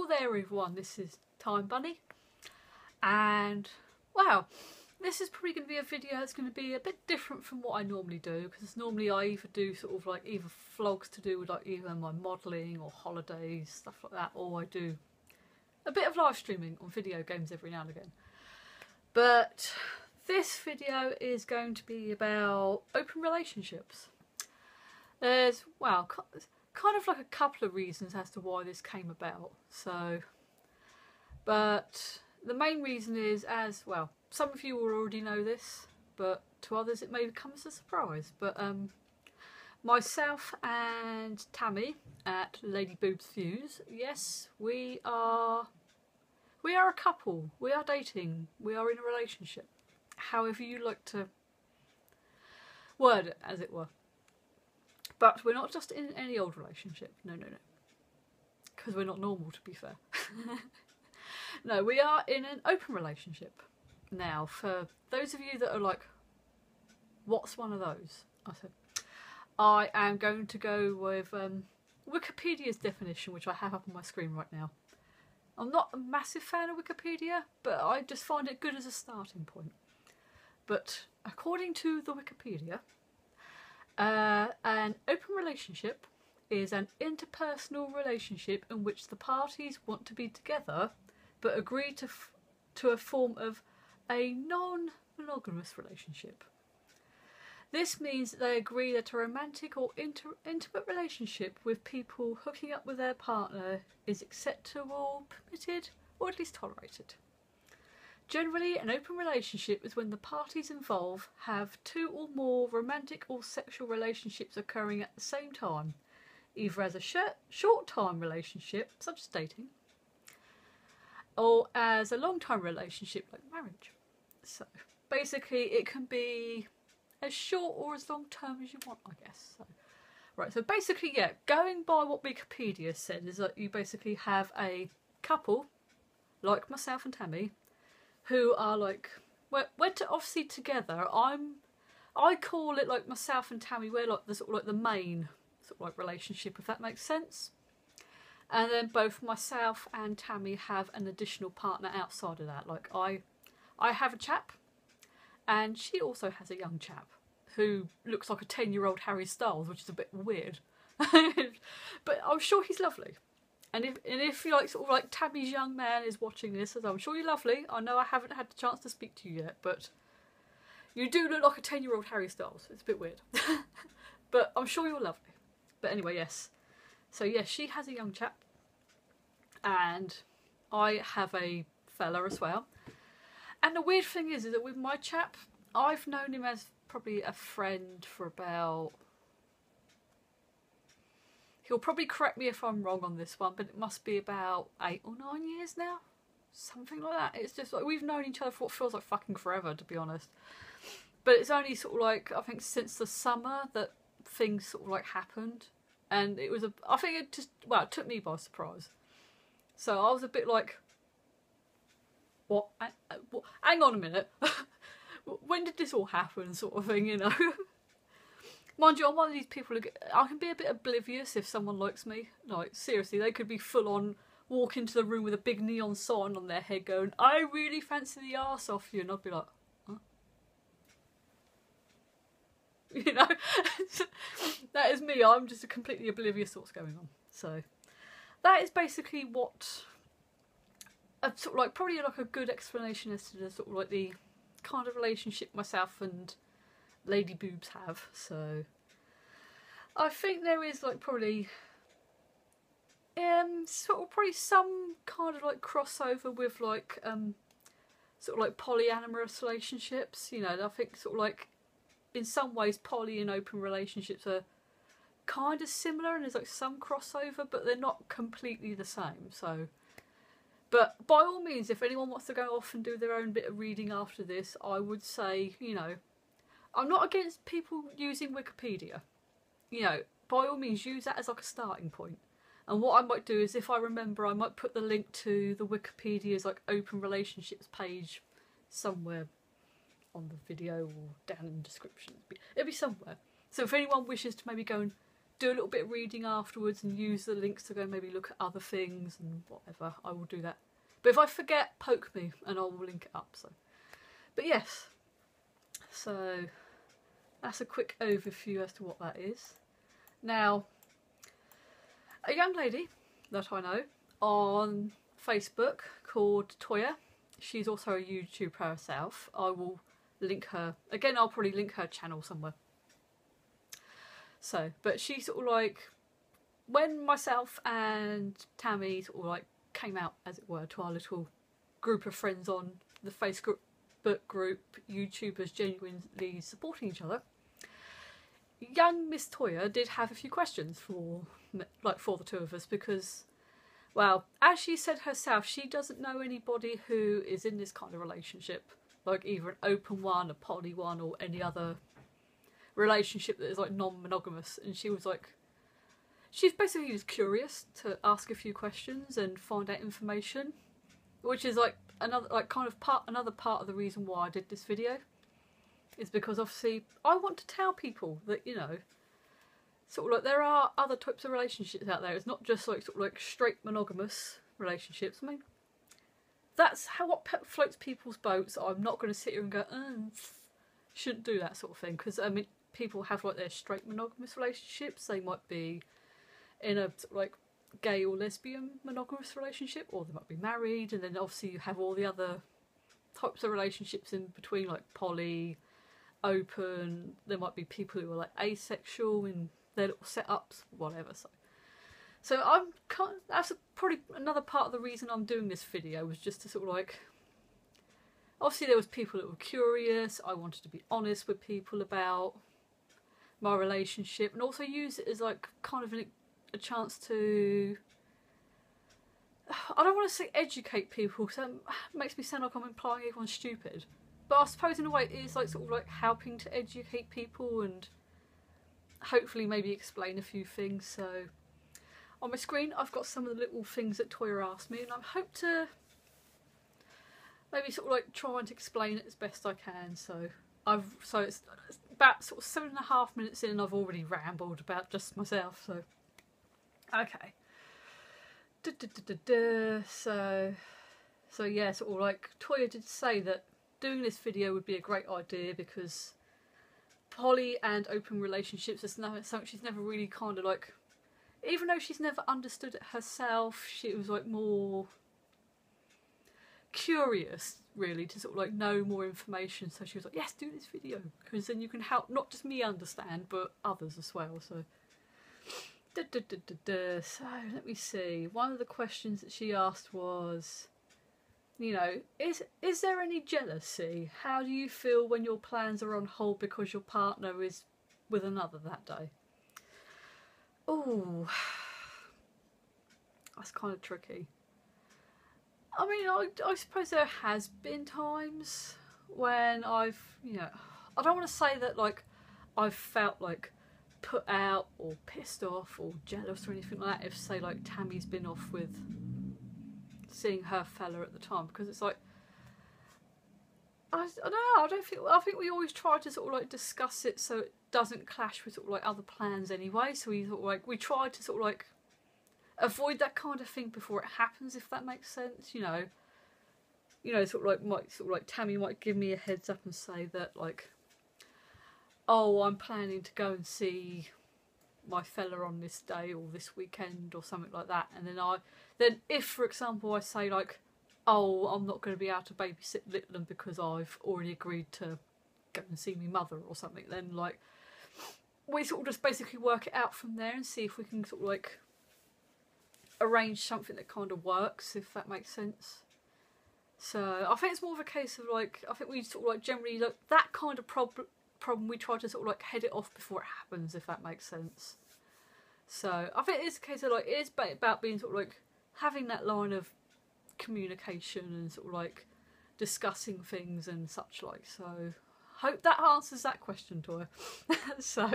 Hello there everyone, this is Time Bunny, and wow, this is probably going to be a video that's going to be a bit different from what I normally do, because normally I either do sort of like either vlogs to do with like either my modelling or holidays, stuff like that, or I do a bit of live streaming on video games every now and again. But this video is going to be about open relationships. There's, well, kind of like a couple of reasons as to why this came about. So, but the main reason is, as well, some of you will already know this, but to others it may come as a surprise. But myself and Tammy at Lady Boobs Views, yes, we are a couple. We are dating. We are in a relationship. However you like to word it, as it were. But we're not just in any old relationship. No. Because we're not normal, to be fair. No, we are in an open relationship. Now, for those of you that are like, what's one of those? I am going to go with Wikipedia's definition, which I have up on my screen right now. I'm not a massive fan of Wikipedia, but I just find it good as a starting point. But according to the Wikipedia, an open relationship is an interpersonal relationship in which the parties want to be together but agree to a form of a non-monogamous relationship. This means that they agree that a romantic or intimate relationship with people hooking up with their partner is acceptable, permitted, or at least tolerated. Generally, an open relationship is when the parties involved have two or more romantic or sexual relationships occurring at the same time, either as a short-time relationship, such as dating, or as a long-time relationship like marriage. So basically it can be as short or as long-term as you want, I guess. So, right, so basically, yeah, going by what Wikipedia said is that you basically have a couple, like myself and Tammy, who are like, we're obviously together. I call it like myself and Tammy, we're like the sort of like the main sort of like relationship, if that makes sense. And then both myself and Tammy have an additional partner outside of that. Like I have a chap, and she also has a young chap who looks like a 10-year-old Harry Styles, which is a bit weird. But I'm sure he's lovely. And if you like sort of like Tammy's young man is watching this, as I'm sure you're lovely. I know I haven't had the chance to speak to you yet, but you do look like a 10-year-old Harry Styles. It's a bit weird. But I'm sure you're lovely. But anyway, yes. So yes, she has a young chap. And I have a fella as well. And the weird thing is that with my chap, I've known him as probably a friend for about... He'll probably correct me if I'm wrong on this one, but it must be about 8 or 9 years now. Something like that. It's just like we've known each other for what feels like fucking forever, to be honest. But it's only sort of like, I think since the summer that things sort of like happened. And it was I think it just, well, it took me by surprise. So I was a bit like, what? Hang on a minute. When did this all happen, sort of thing, you know? Mind you, I'm one of these people who I can be a bit oblivious if someone likes me. Like, seriously, they could be full on, walk into the room with a big neon sign on their head going, I really fancy the arse off you. And I'd be like, huh? You know? That is me. I'm just completely oblivious to what's going on. So, that is basically what... sort of like, probably like a good explanation as to the sort of like the kind of relationship myself and Lady Boobs have. So I think there is like probably sort of probably some kind of like crossover with like sort of like polyamorous relationships, you know. I think sort of like in some ways poly and open relationships are kind of similar, and there's like some crossover, but they're not completely the same. So, but by all means, if anyone wants to go off and do their own bit of reading after this, I would say, you know, I'm not against people using Wikipedia. You know, by all means, use that as like a starting point. And what I might do is, if I remember, I might put the link to the Wikipedia's like open relationships page somewhere on the video or down in the description. It'll be somewhere. So if anyone wishes to maybe go and do a little bit of reading afterwards and use the links to go maybe look at other things and whatever, I will do that. But if I forget, poke me and I will link it up. So, but yes, so that's a quick overview as to what that is. Now, a young lady that I know on Facebook called Toya, she's also a YouTuber herself. I will link her, again I'll probably link her channel somewhere. So, but she sort of like, when myself and Tammy sort of like came out, as it were, to our little group of friends on the Facebook group, YouTubers genuinely supporting each other, young Miss Toya did have a few questions for the two of us, because, well, as she said herself, she doesn't know anybody who is in this kind of relationship, like either an open one, a poly one, or any other relationship that is like non-monogamous. And she was like, she's basically just curious to ask a few questions and find out information, which is like another another part of the reason why I did this video, is because obviously I want to tell people that, you know, sort of like there are other types of relationships out there. It's not just like sort of like straight monogamous relationships. I mean, that's what floats people's boats. I'm not going to sit here and go, shouldn't do that sort of thing, because I mean, people have like their straight monogamous relationships. They might be in a sort of like gay or lesbian monogamous relationship, or they might be married, and then obviously you have all the other types of relationships in between, like poly, open. There might be people who are like asexual in their little setups, whatever. So I'm that's probably another part of the reason I'm doing this video, was just to sort of like, obviously there was people that were curious. I wanted to be honest with people about my relationship, and also use it as like kind of a chance to, I don't want to say educate people, because that makes me sound like I'm implying everyone's stupid, but I suppose in a way it is like sort of like helping to educate people and hopefully maybe explain a few things. So on my screen I've got some of the little things that Toya asked me, and I hope to maybe sort of like try and explain it as best I can. So it's about sort of 7.5 minutes in and I've already rambled about just myself, so okay. So yeah, sort of like Toya did say that doing this video would be a great idea, because poly and open relationships is something she's never really kind of like, even though she's never understood it herself, she was like more curious really to sort of like know more information. So she was like, yes, do this video, because then you can help not just me understand but others as well. So so let me see, one of the questions that she asked was, you know, is there any jealousy? How do you feel when your plans are on hold because your partner is with another that day? Oh, that's kind of tricky. I mean, I suppose there has been times when I've, you know, I don't want to say that like I've felt like put out or pissed off or jealous or anything like that if, say, like Tammy's been off with seeing her fella at the time, because it's like, I don't know, I think we always try to sort of like discuss it so it doesn't clash with sort of like other plans anyway. So we sort of like, we try to sort of like avoid that kind of thing before it happens, if that makes sense. You know, sort of like Tammy might give me a heads up and say that like, oh, I'm planning to go and see my fella on this day or this weekend or something like that, and then if, for example, I say like, oh, I'm not going to be able to babysit Litland because I've already agreed to go and see my mother or something, then like we sort of just basically work it out from there and see if we can sort of like arrange something that kind of works, if that makes sense. So I think it's more of a case of like, I think we sort of like generally like that kind of problem we try to sort of like head it off before it happens, if that makes sense. So I think it's a case of like, it is about being sort of like having that line of communication and sort of like discussing things and such like. So hope that answers that question to her. So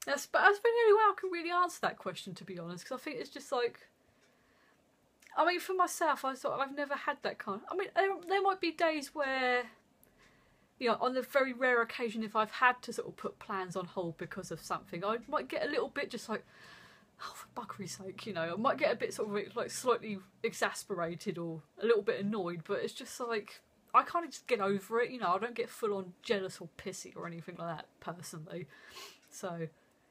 that's the only way I can really answer that question, to be honest, because I think it's just like, I mean, for myself, I've never had that kind of, I mean, there might be days where you know, on the very rare occasion if I've had to sort of put plans on hold because of something, I might get a little bit just like, oh, for buggery's sake, you know, I might get a bit sort of like slightly exasperated or a little bit annoyed, but it's just like, I kind of just get over it, you know, I don't get full on jealous or pissy or anything like that, personally. So,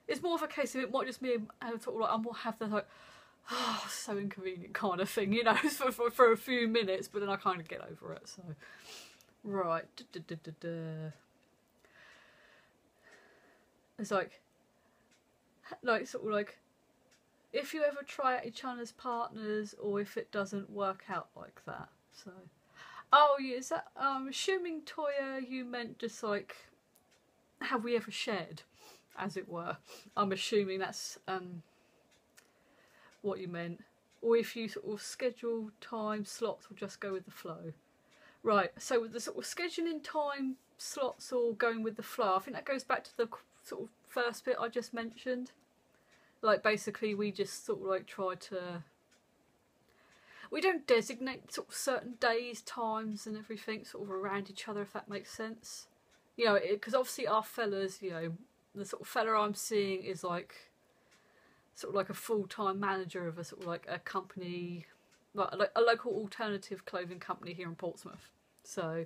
it's more of a case of it might just be sort of like, I might have the like, oh, so inconvenient kind of thing, you know, for a few minutes, but then I kind of get over it, so. Right. It's like sort of like, if you ever try out each other's partners, or if it doesn't work out like that. So, oh, yeah, is that? I'm assuming, Toya, you meant just like, have we ever shared, as it were? I'm assuming that's what you meant, or if you sort of schedule time slots, or just go with the flow. Right, so with the sort of scheduling time slots or going with the flow, I think that goes back to the sort of first bit I just mentioned. Like, basically, we just sort of like try to... We don't designate sort of certain days, times and everything sort of around each other, if that makes sense. You know, because obviously our fellas, you know, the sort of fella I'm seeing is like sort of like a full-time manager of a sort of like a company... like a local alternative clothing company here in Portsmouth. So,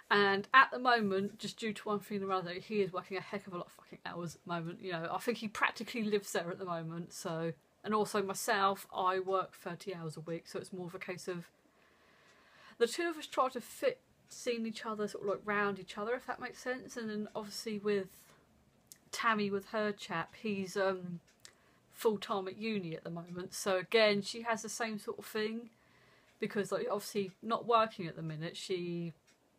and at the moment, just due to one thing or another, he is working a heck of a lot of fucking hours at the moment. You know, I think he practically lives there at the moment. So, and also myself, I work 30 hours a week. So it's more of a case of the two of us try to fit seeing each other sort of like round each other, if that makes sense. And then obviously with Tammy, with her chap, he's full-time at uni at the moment, so again she has the same sort of thing, because like obviously not working at the minute, she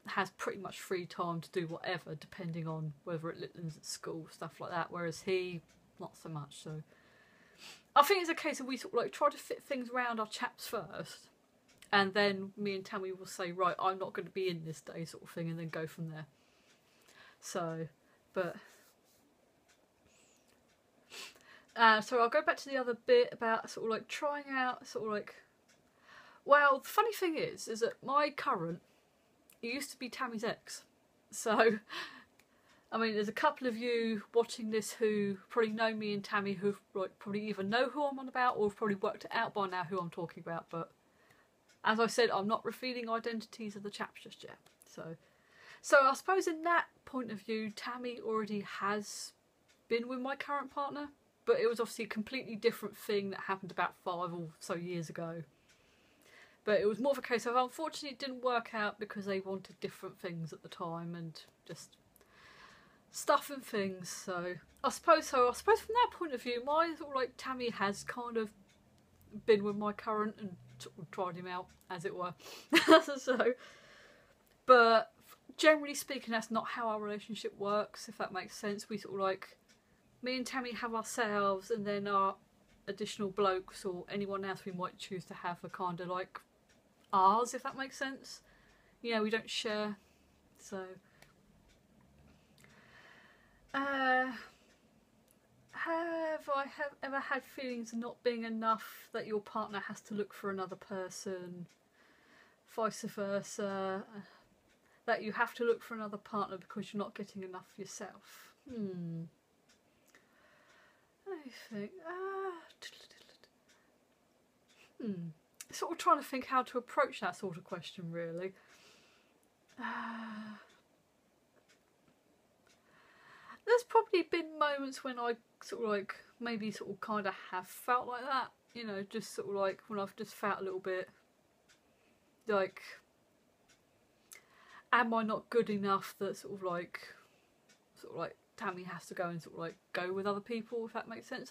has pretty much free time to do whatever, depending on whether it Litlan's at school, stuff like that, whereas he not so much. So I think it's a case of we sort of like try to fit things around our chaps first, and then me and Tammy will say, right, I'm not going to be in this day, sort of thing, and then go from there. So, but so I'll go back to the other bit about sort of like trying out sort of like, well, the funny thing is that my current, it used to be Tammy's ex. So, I mean, there's a couple of you watching this who probably know me and Tammy, who like probably either know who I'm on about or have probably worked it out by now who I'm talking about. But as I said, I'm not revealing identities of the chaps just yet. So I suppose in that point of view, Tammy already has been with my current partner. But it was obviously a completely different thing that happened about 5 or so years ago. But it was more of a case of, unfortunately, it didn't work out because they wanted different things at the time and just stuff and things. So I suppose from that point of view, my sort of like Tammy has kind of been with my current and sort of tried him out, as it were. So, but generally speaking, that's not how our relationship works, if that makes sense. We sort of like... Me and Tammy have ourselves, and then our additional blokes or anyone else we might choose to have are kind of like ours, if that makes sense. You know, we don't share. So, have I ever had feelings of not being enough, that your partner has to look for another person, vice versa, that you have to look for another partner because you're not getting enough yourself? I think, sort of trying to think how to approach that sort of question, really. There's probably been moments when I sort of like, maybe sort of kind of have felt like that, you know, just sort of like when I've just felt a little bit like, am I not good enough that sort of like Tammy has to go and sort of like go with other people, if that makes sense.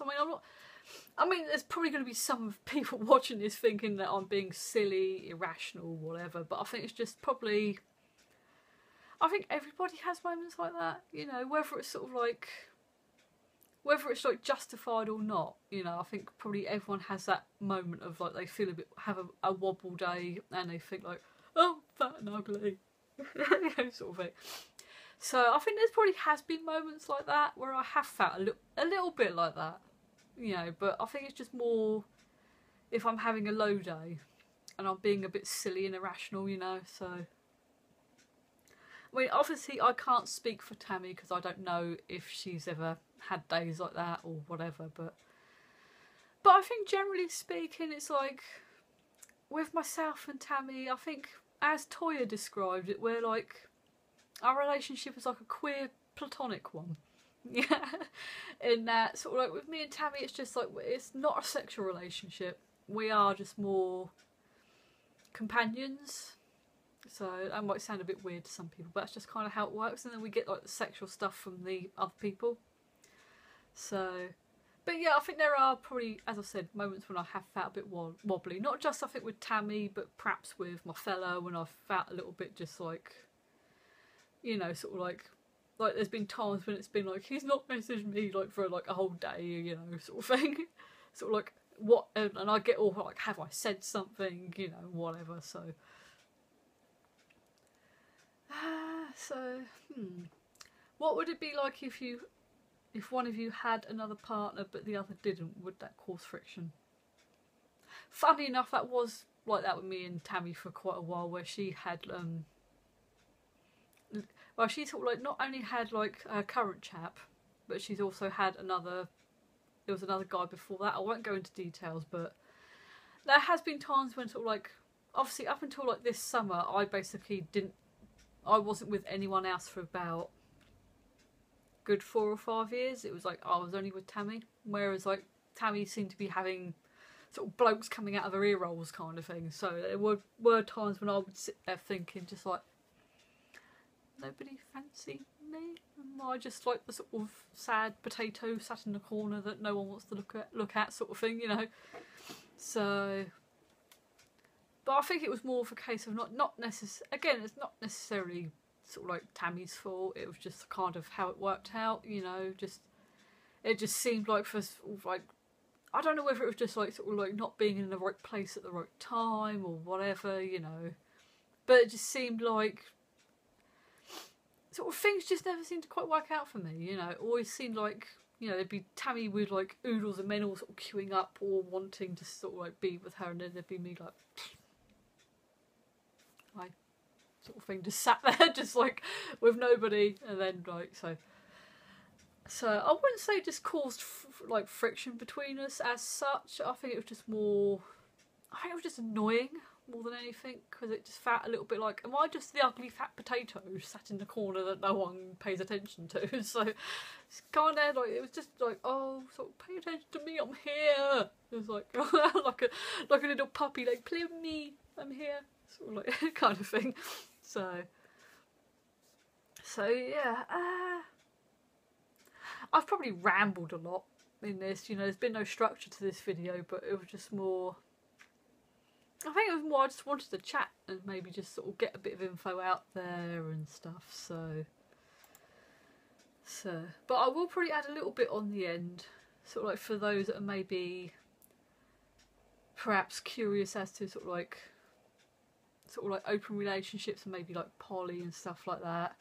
I mean, there's probably going to be some people watching this thinking that I'm being silly, irrational, whatever, but I think it's just probably, I think everybody has moments like that, you know, whether it's justified or not, you know. I think probably everyone has that moment of like, they feel have a wobble day and they think like, oh, fat and ugly, you know, sort of thing. So I think there's probably has been moments like that where I have felt a little bit like that, you know, but I think it's just more if I'm having a low day and I'm being a bit silly and irrational, you know. So I mean, obviously I can't speak for Tammy because I don't know if she's ever had days like that or whatever, but I think generally speaking it's like, with myself and Tammy, I think as Toya described it, we're like, our relationship is like a queer platonic one. Yeah, in that sort of like with me and Tammy, it's just like, it's not a sexual relationship. We are just more companions. So that might sound a bit weird to some people, but that's just kind of how it works. And then we get like the sexual stuff from the other people. So, but yeah, I think there are probably, as I said, moments when I have felt a bit wobbly. Not just I think with Tammy, but perhaps with my fella, when I've felt a little bit just like, you know, sort of like there's been times when it's been like, he's not messaged me like for like a whole day, you know, sort of thing. Sort of like, what, and I get all like, have I said something, you know, whatever. So what would it be like if one of you had another partner but the other didn't? Would that cause friction? Funny enough, that was like that with me and Tammy for quite a while, where she had well, she sort of like not only had like a current chap, but she's also had another, there was another guy before that. I won't go into details, but there has been times when sort of like, obviously up until like this summer, I wasn't with anyone else for about good 4 or 5 years. It was like I was only with Tammy, whereas like Tammy seemed to be having sort of blokes coming out of her ear rolls kind of thing. So there were times when I would sit there thinking just like, nobody fancy me? Am I just like the sort of sad potato sat in the corner that no one wants to look at sort of thing, you know? So, but I think it was more of a case of not necessarily, again, it's not necessarily sort of like Tammy's fault. It was just kind of how it worked out, you know. It just seemed like for sort of like, I don't know whether it was just like sort of like not being in the right place at the right time or whatever, you know. But it just seemed like sort of things just never seemed to quite work out for me, you know. It always seemed like, you know, there'd be Tammy with like oodles of men all sort of queuing up or wanting to sort of like be with her, and then there'd be me like, I sort of thing, just sat there just like with nobody. And then like so I wouldn't say it just caused like friction between us as such. I think it was just annoying more than anything, because it just felt a little bit like, am I just the ugly fat potato sat in the corner that no one pays attention to? So it's kind of like, it was just like, oh, sort of pay attention to me, I'm here. It was like like a little puppy, like, play with me, I'm here, sort of like kind of thing. So yeah, I've probably rambled a lot in this, you know. There's been no structure to this video, but it was just more, I think it was more I just wanted to chat and maybe just sort of get a bit of info out there and stuff. So but I will probably add a little bit on the end, sort of like for those that are maybe perhaps curious as to sort of like open relationships and maybe like poly and stuff like that.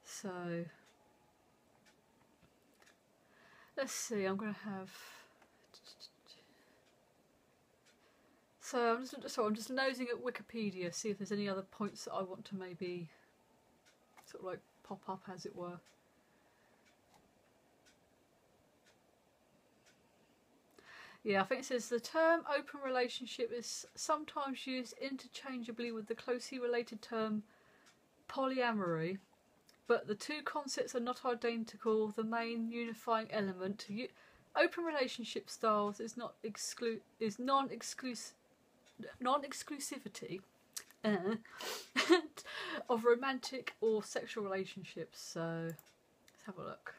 So let's see, I'm going to have... So I'm just nosing at Wikipedia, see if there's any other points that I want to maybe sort of like pop up, as it were. Yeah, I think it says the term open relationship is sometimes used interchangeably with the closely related term polyamory, but the two concepts are not identical. The main unifying element to open relationship styles is non-exclusivity of romantic or sexual relationships. So let's have a look.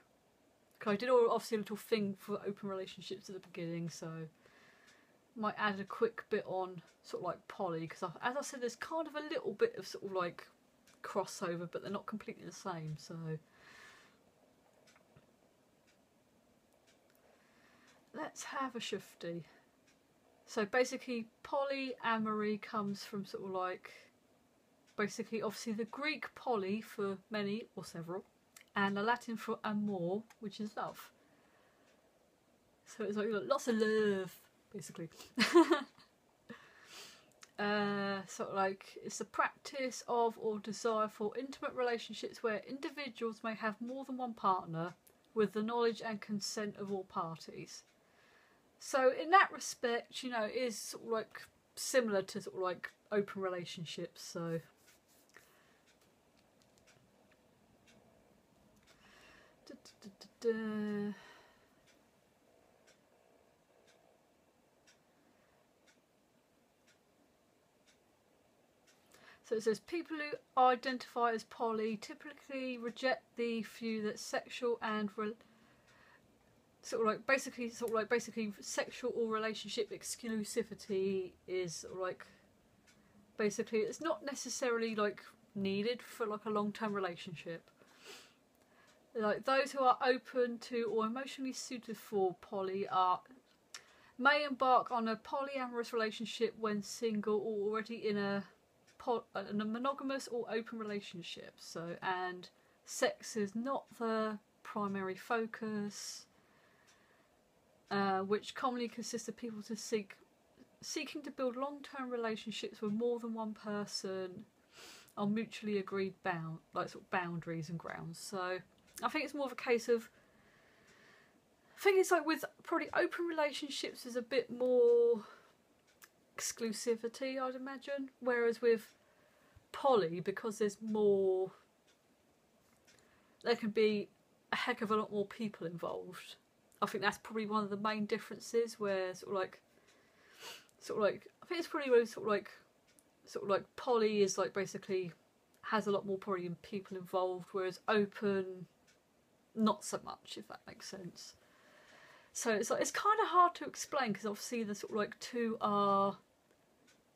I did obviously a little thing for open relationships at the beginning, so might add a quick bit on sort of like poly, because as I said, there's kind of a little bit of sort of like crossover, but they're not completely the same. So let's have a shifty. So basically polyamory comes from sort of like, basically obviously the Greek poly for many or several, and the Latin for amor, which is love. So it's like lots of love, basically. sort of like it's the practice of or desire for intimate relationships where individuals may have more than one partner with the knowledge and consent of all parties. So in that respect, you know, it is sort of like similar to sort of like open relationships. So so it says people who identify as poly typically reject the view that sexual and basically sexual or relationship exclusivity is sort of like basically it's not necessarily like needed for like a long-term relationship. Like those who are open to or emotionally suited for poly may embark on a polyamorous relationship when single or already in a monogamous or open relationship. So, and sex is not the primary focus, which commonly consists of people seeking to build long-term relationships with more than one person on mutually agreed boundaries and grounds. So I think it's more of a case of, I think it's like with probably open relationships there's a bit more exclusivity, I'd imagine, whereas with poly, because there's more, there can be a heck of a lot more people involved. I think that's probably one of the main differences, where sort of like I think it's probably really sort of like poly is like basically has a lot more probably people involved, whereas open not so much, if that makes sense. So it's like it's kind of hard to explain because obviously the sort of like two are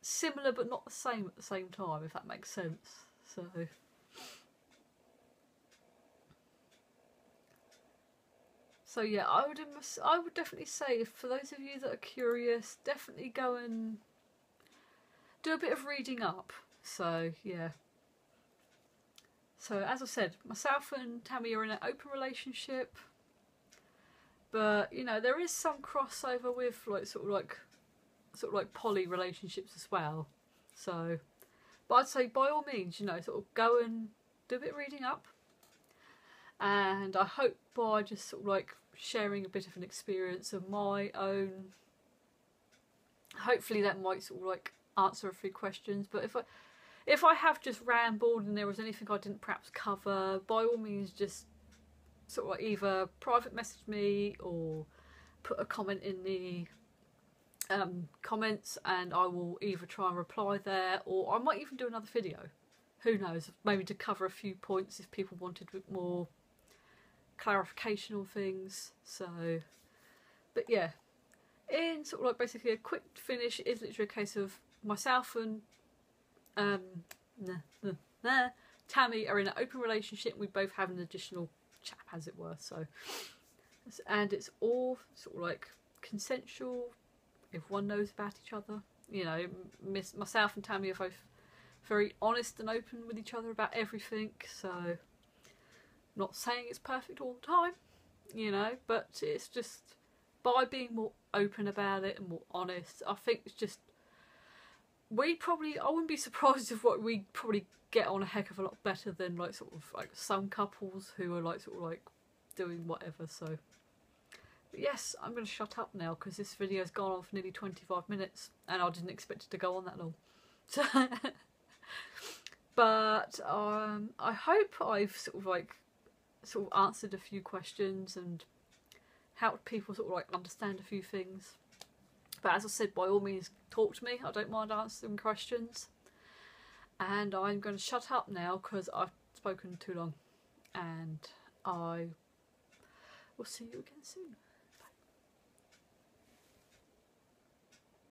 similar but not the same at the same time, if that makes sense. So yeah, I would definitely say, for those of you that are curious, definitely go and do a bit of reading up. So yeah. So as I said, myself and Tammy are in an open relationship, but you know there is some crossover with like sort of like poly relationships as well. So, but I'd say by all means, you know, sort of go and do a bit of reading up, and I hope by just sort of like sharing a bit of an experience of my own, hopefully that might sort of like answer a few questions. But if I have just rambled and there was anything I didn't perhaps cover, by all means just sort of like either private message me or put a comment in the comments, and I will either try and reply there, or I might even do another video, who knows, maybe to cover a few points if people wanted a bit more clarification on things. So, but yeah, in sort of like basically a quick finish, it is literally a case of myself and Tammy are in an open relationship. We both have an additional chap, as it were. So, and it's all sort of like consensual. If one knows about each other, you know, myself and Tammy are both very honest and open with each other about everything. So, not saying it's perfect all the time, you know, but it's just by being more open about it and more honest. I think it's just I wouldn't be surprised if what we probably get on a heck of a lot better than like sort of like some couples who are like sort of like doing whatever. So. But yes, I'm going to shut up now because this video has gone on for nearly 25 minutes and I didn't expect it to go on that long. So, but I hope I've sort of answered a few questions and helped people sort of like understand a few things. But as I said, by all means, talk to me. I don't mind answering questions. And I'm going to shut up now because I've spoken too long. And I will see you again soon.